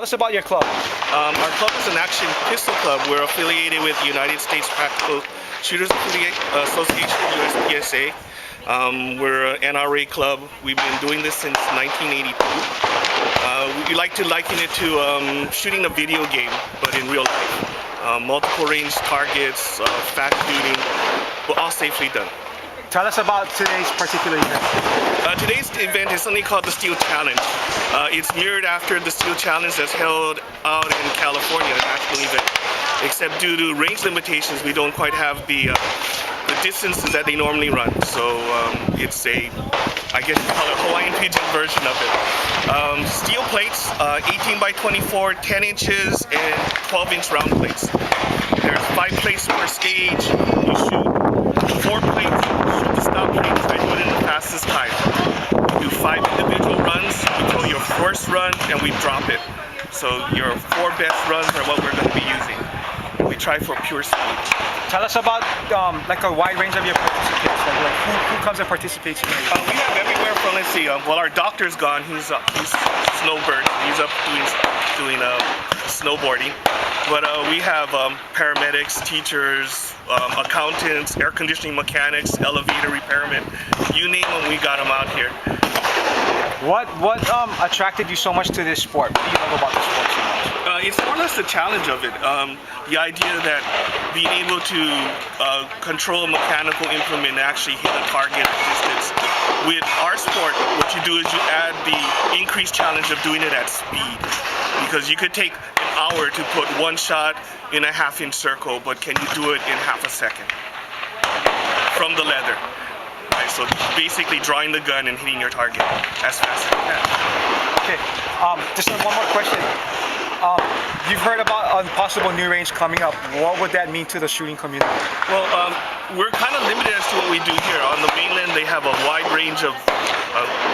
us about your club. Our club is an action pistol club. We're affiliated with the United States Practical Shooters Association, USPSA. We're an NRA club. We've been doing this since 1982. We like to liken it to shooting a video game, but in real life. Multiple range targets, fast shooting, but all safely done. Tell us about today's particular event. Today's event is something called the Steel Challenge. It's mirrored after the Steel Challenge that's held out in California, a national event. Except due to range limitations, we don't quite have the distances that they normally run. So it's I guess you call it a Hawaiian pigeon version of it. Steel plates, 18 by 24, 10 inches, and 12-inch round plates. There's 5 plates per stage. You shoot 4 plates, shoot the stop plates, I do it in the fastest time. We do 5 individual runs, we throw your first run, and we drop it. So your 4 best runs are what we're going to be using. We try for pure speed. Tell us about like a wide range of your participants. Like who comes and participates in it? We have everywhere from, let's see, well, our doctor's gone. He's snowbird. He's up doing snowboarding. But we have paramedics, teachers, accountants, air conditioning mechanics, elevator repairmen. You name them, we got them out here. What attracted you so much to this sport? What do you love about this sport so much? It's more or less the challenge of it. The idea that being able to control a mechanical implement and actually hit a target at distance. With our sport, what you do is you add the increased challenge of doing it at speed. Because you could take an hour to put one shot in a half-inch circle, but can you do it in half a second? From the leather. Right, so basically drawing the gun and hitting your target as fast as you can. Okay, just one more question. You've heard about a possible new range coming up. What would that mean to the shooting community? Well, we're kind of limited as to what we do here. On the mainland, they have a wide range of,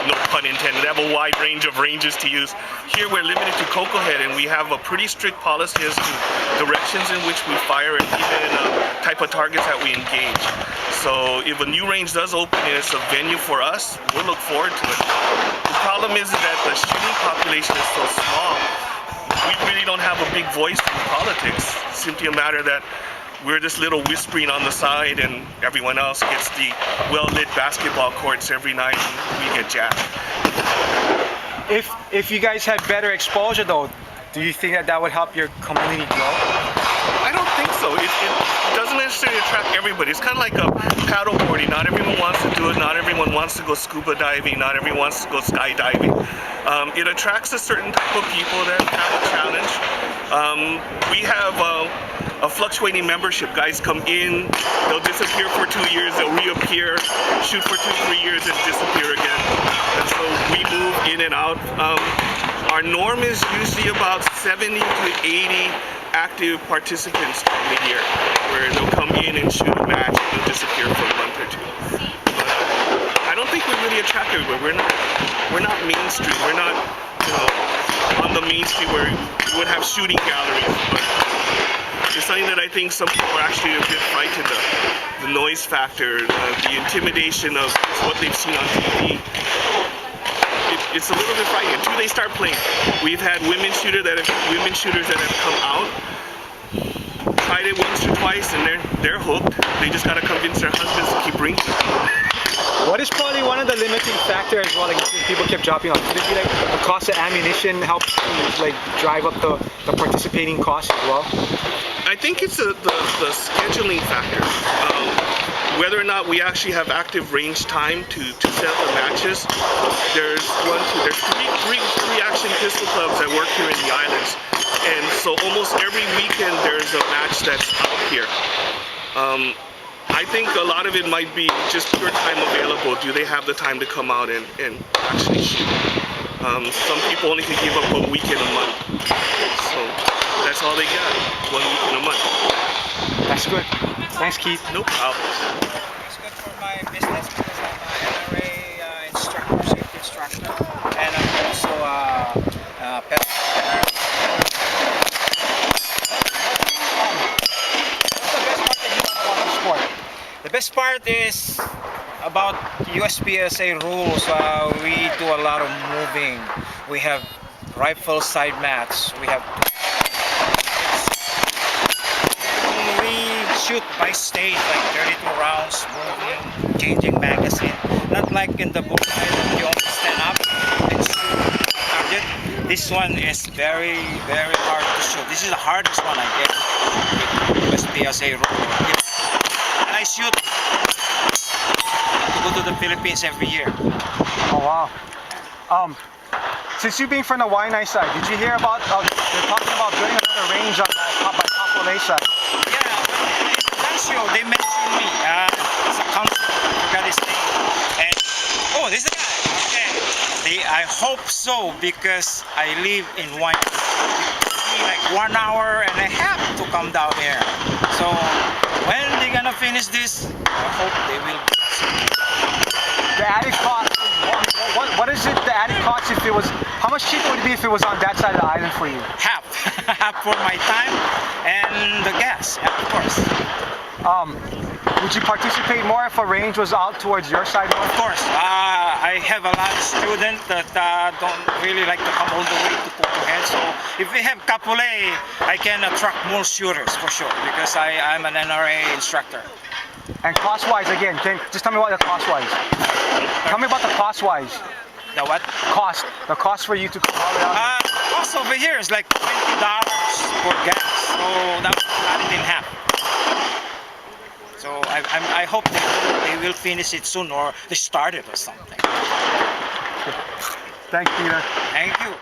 no pun intended, they have a wide range of ranges to use. Here, we're limited to Kokohead, and we have a pretty strict policy as to directions in which we fire and even type of targets that we engage. So if a new range does open and it's a venue for us, we'll look forward to it. The problem is that the shooting population is so small. We really don't have a big voice in politics. It's simply a matter that we're this little whispering on the side and everyone else gets the well-lit basketball courts every night and we get jacked. If you guys had better exposure though, do you think that would help your community grow? I don't think so. It doesn't necessarily attract everybody. It's kind of like a paddleboarding. Not everyone wants to do it. Not everyone wants to go scuba diving. Not everyone wants to go skydiving. It attracts a certain type of people that have a challenge. We have a fluctuating membership. Guys come in, they'll disappear for 2 years, they'll reappear, shoot for 2-3 years, and disappear again. And so we move in and out. Our norm is usually about 70 to 80 active participants during the year, where they'll come in and shoot a match and they'll disappear for a month or 2. But I don't think we really attract everybody. We're not Main Street. We're not, on the Main Street where we would have shooting galleries. But it's something that I think some people are actually a bit frightened of. The noise factor, the intimidation of what they've seen on TV. It's a little bit frightening until they start playing. We've had women shooters that have come out, tried it once or twice, and they're hooked. They just gotta convince their husbands to keep bringing them. What is probably one of the limiting factors as well? Like people kept dropping off. Could it be like the cost of ammunition helps like drive up the participating costs as well? I think it's the scheduling factor. Whether or not we actually have active range time to set up the matches. There's three action pistol clubs that work here in the islands, and so almost every weekend there's a match that's out here. I think a lot of it might be just pure time available. Do they have the time to come out and actually shoot? Some people only can give up a week in a month, so that's all they got, 1 week in a month. That's good. Thanks, Keith. No problem. It's good for my business because I'm an NRA instructor, safety instructor, and I'm also a pet trainer. The best part is about USPSA rules. We do a lot of moving. We have rifle side mats. We have we shoot by stage like 32 rounds, moving, changing magazine. Not like in the book island, you only stand up and shoot target. This one is very hard to shoot. This is the hardest one I get with USPSA rule. And I shoot to go to the Philippines every year. Oh wow. Since you being from the Waianae side, did you hear about they're talking about building another range on by Kapolei side? Yeah, in the Cancio, they mentioned me as a councilman. I forgot his name. And oh, this is the guy. Okay. I hope so because I live in Waianae. It takes me like 1 hour and a half to come down here. So when they gonna finish this, I hope they will. The added cost. What is it? The added cost if it was? How much cheaper would it be if it was on that side of the island for you? Half, half for my time and the gas, of course. Would you participate more if a range was out towards your side? Of course, I have a lot of students that don't really like to come all the way to Kokohead. So if we have Kapolei, I can attract more shooters for sure because I'm an NRA instructor. And cost-wise, again, just tell me about the cost-wise. Tell me about the cost-wise. The what? The cost for you to come all the way out. Cost over here is like $20 for gas. So that's cut it in half. So I hope they will finish it soon or they start it or something. Thanks, Peter. Thank you.